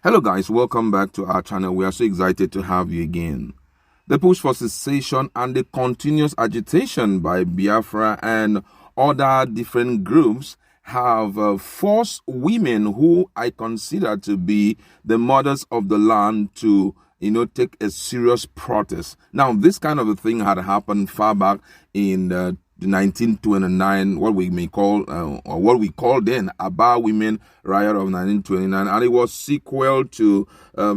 Hello guys, welcome back to our channel. We are so excited to have you again. The push for cessation and the continuous agitation by Biafra and other different groups have forced women who I consider to be the mothers of the land to take a serious protest. Now, this kind of a thing had happened far back in 1929, what we may call, or what we call then, Aba Women Riot of 1929, and it was sequel to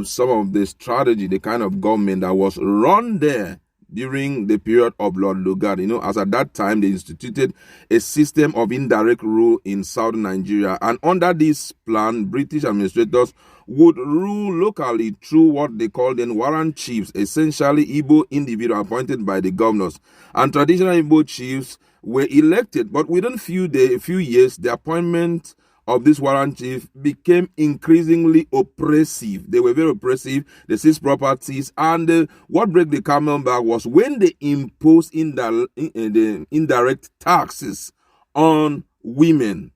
some of the strategy, the kind of government that was run there during the period of Lord Lugard. As at that time, they instituted a system of indirect rule in southern Nigeria, and under this plan, British administrators would rule locally through what they called then warrant chiefs, essentially Igbo individuals appointed by the governors. And traditional Igbo chiefs were elected, but within a few years, the appointment of this warrant chief became increasingly oppressive. They were very oppressive. They seized properties, and what broke the camel back was when they imposed the indirect taxes on women.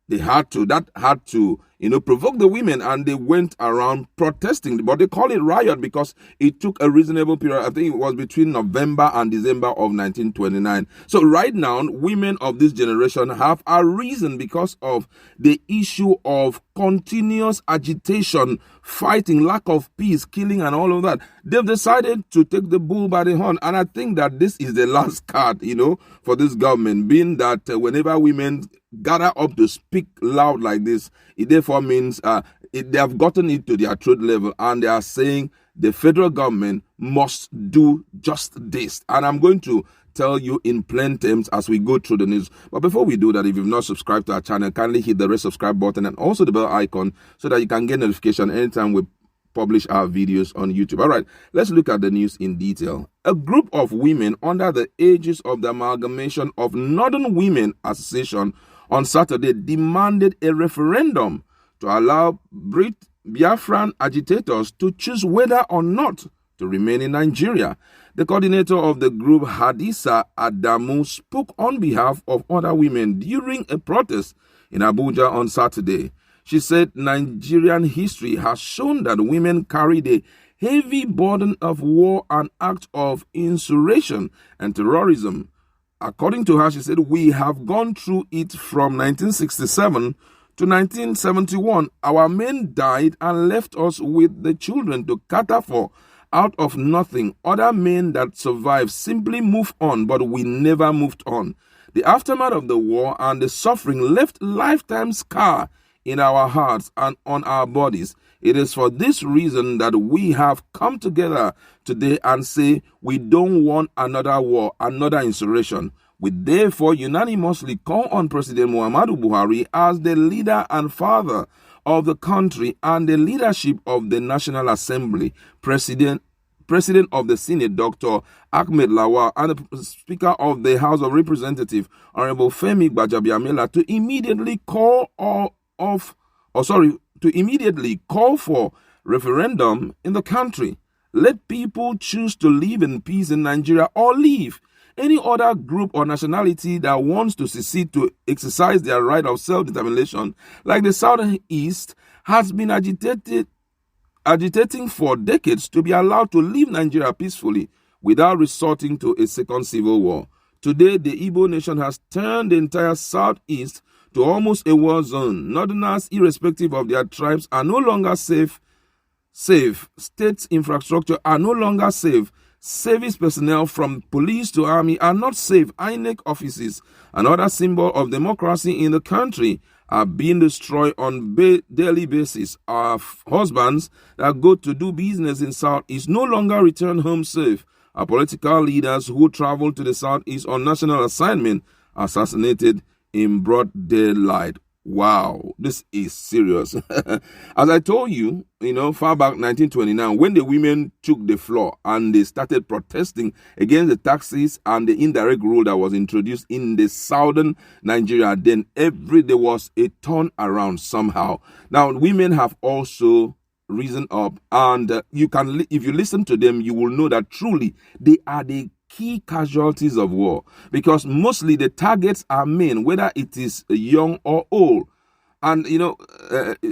That had to provoke the women, and they went around protesting. But they call it riot because it took a reasonable period. I think it was between November and December of 1929. So right now, women of this generation have a reason because of the issue of continuous agitation, fighting, lack of peace, killing, and all of that. They've decided to take the bull by the horn. And I think that this is the last card, for this government, being that whenever women gather up to speak loud like this, it therefore means they have gotten it to their truth level, and they are saying the federal government must do just this. And I'm going to tell you in plain terms as we go through the news. But before we do that, if you've not subscribed to our channel, kindly hit the red subscribe button and also the bell icon so that you can get notification anytime we publish our videos on YouTube. All right, let's look at the news in detail. A group of women under the aegis of the Amalgamation of Northern Women Association on Saturday demanded a referendum to allow Biafran agitators to choose whether or not to remain in Nigeria. The coordinator of the group, Hadisa Adamu, spoke on behalf of other women during a protest in Abuja on Saturday. She said Nigerian history has shown that women carry the heavy burden of war and acts of insurrection and terrorism. According to her, she said, we have gone through it from 1967 to 1971. Our men died and left us with the children to cater for. Out of nothing, other men that survived simply moved on, but we never moved on. The aftermath of the war and the suffering left lifetime scar in our hearts and on our bodies. It is for this reason that we have come together today and say we don't want another war, another insurrection. We therefore unanimously call on President Muhammadu Buhari as the leader and father of the country and the leadership of the National Assembly, President of the Senate, Dr. Ahmed Lawal, and the Speaker of the House of Representatives, Honorable Femi Gbajabiamila, to immediately call for referendum in the country. Let people choose to live in peace in Nigeria or leave. Any other group or nationality that wants to secede to exercise their right of self-determination, like the Southeast, has been agitating for decades to be allowed to leave Nigeria peacefully without resorting to a second civil war. Today, the Igbo nation has turned the entire Southeast to almost a war zone. Northerners, irrespective of their tribes, are no longer safe. State infrastructure are no longer safe. Service personnel from police to army are not safe. INEC offices, another symbol of democracy in the country, are being destroyed on daily basis. Our husbands that go to do business in Southeast no longer return home safe. Our political leaders who travel to the Southeast on national assignment are assassinated in broad daylight. Wow, this is serious. As I told you, far back 1929, when the women took the floor and they started protesting against the taxes and the indirect rule that was introduced in the southern Nigeria, then there was a turn around somehow. Now, women have also risen up, and if you listen to them, you will know that truly they are the key casualties of war, because mostly the targets are men, whether it is young or old. And,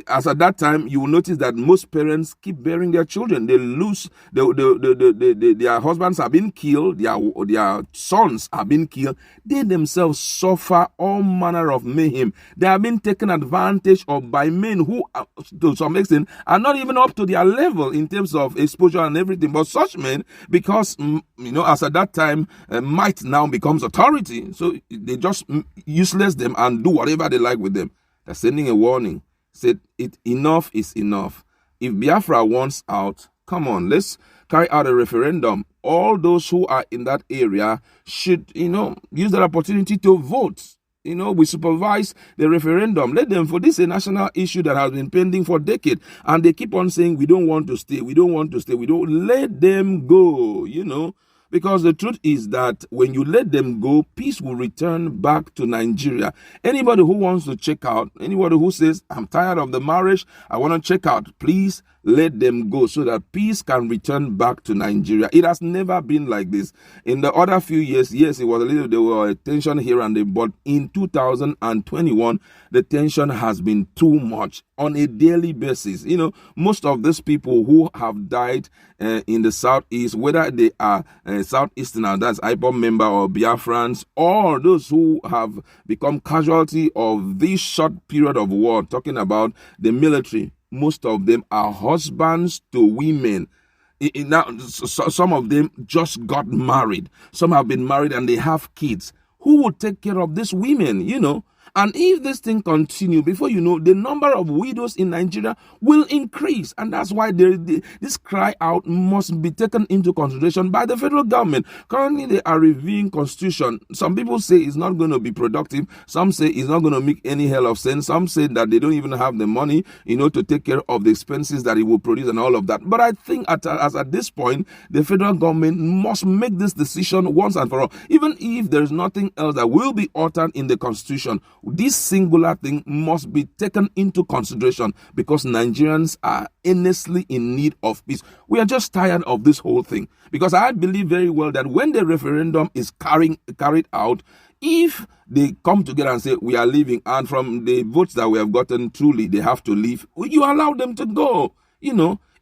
as at that time, you will notice that most parents keep bearing their children. They lose, their husbands are being killed, their sons are being killed. They themselves suffer all manner of mayhem. They are being taken advantage of by men who, to some extent, are not even up to their level in terms of exposure and everything. But such men, because, as at that time, might now becomes authority. So they just useless them and do whatever they like with them. They're sending a warning. Said enough is enough. If Biafra wants out, come on, let's carry out a referendum. All those who are in that area should, use that opportunity to vote. We supervise the referendum. Let them, for this is a national issue that has been pending for decades. And they keep on saying, we don't want to stay. We don't want to stay. We don't let them go, Because the truth is that when you let them go, peace will return back to Nigeria. Anybody who wants to check out, anybody who says, I'm tired of the marriage, I want to check out, please let them go so that peace can return back to Nigeria. It has never been like this. In the other few years, yes, it was there were tension here and there, but in 2021, the tension has been too much on a daily basis. Most of these people who have died in the southeast, whether they are southeastern, that's IPOB member or Biafrans, or those who have become casualty of this short period of war, talking about the military, most of them are husbands to women. Now, some of them just got married. Some have been married and they have kids. Who will take care of these women, And if this thing continues, before you know, the number of widows in Nigeria will increase. And that's why this cry out must be taken into consideration by the federal government. Currently, they are reviewing constitution. Some people say it's not going to be productive. Some say it's not going to make any hell of sense. Some say that they don't even have the money, to take care of the expenses that it will produce and all of that. But I think at this point, the federal government must make this decision once and for all. Even if there's nothing else that will be altered in the constitution, this singular thing must be taken into consideration because Nigerians are earnestly in need of peace. We are just tired of this whole thing because I believe very well that when the referendum is carried out, if they come together and say we are leaving, and from the votes that we have gotten, truly they have to leave, you allow them to go,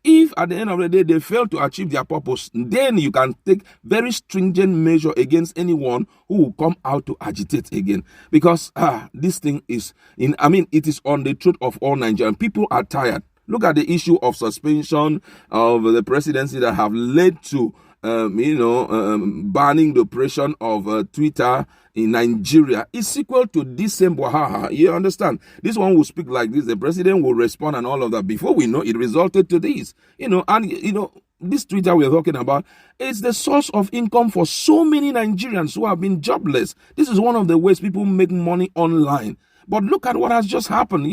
If at the end of the day they fail to achieve their purpose, then you can take very stringent measure against anyone who will come out to agitate again. Because this thing is it is on the truth of all Nigerians. People are tired. Look at the issue of suspension of the presidency that have led to banning the operation of Twitter in Nigeria is equal to this same Buhari. You understand? This one will speak like this. The president will respond and all of that. Before we know, it resulted to this. This Twitter we're talking about is the source of income for so many Nigerians who have been jobless. This is one of the ways people make money online. But look at what has just happened,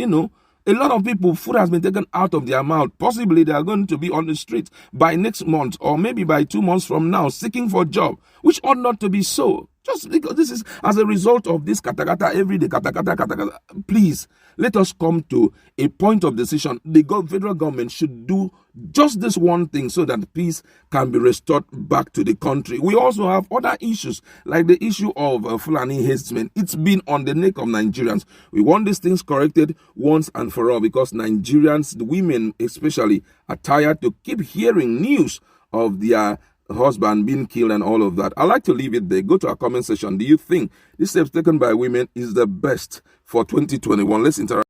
A lot of people, food has been taken out of their mouth. Possibly they are going to be on the street by next month or maybe by 2 months from now seeking for a job, which ought not to be so. Just because this is as a result of this katakata every day, katakata. Please, let us come to a point of decision. The federal government should do just this one thing so that peace can be restored back to the country. We also have other issues like the issue of Fulani herdsmen. It's been on the neck of Nigerians. We want these things corrected once and for all because Nigerians, the women especially, are tired to keep hearing news of their husband being killed and all of that. I like to leave it there. Go to our comment section. Do you think this steps taken by women is the best for 2021? Let's interact.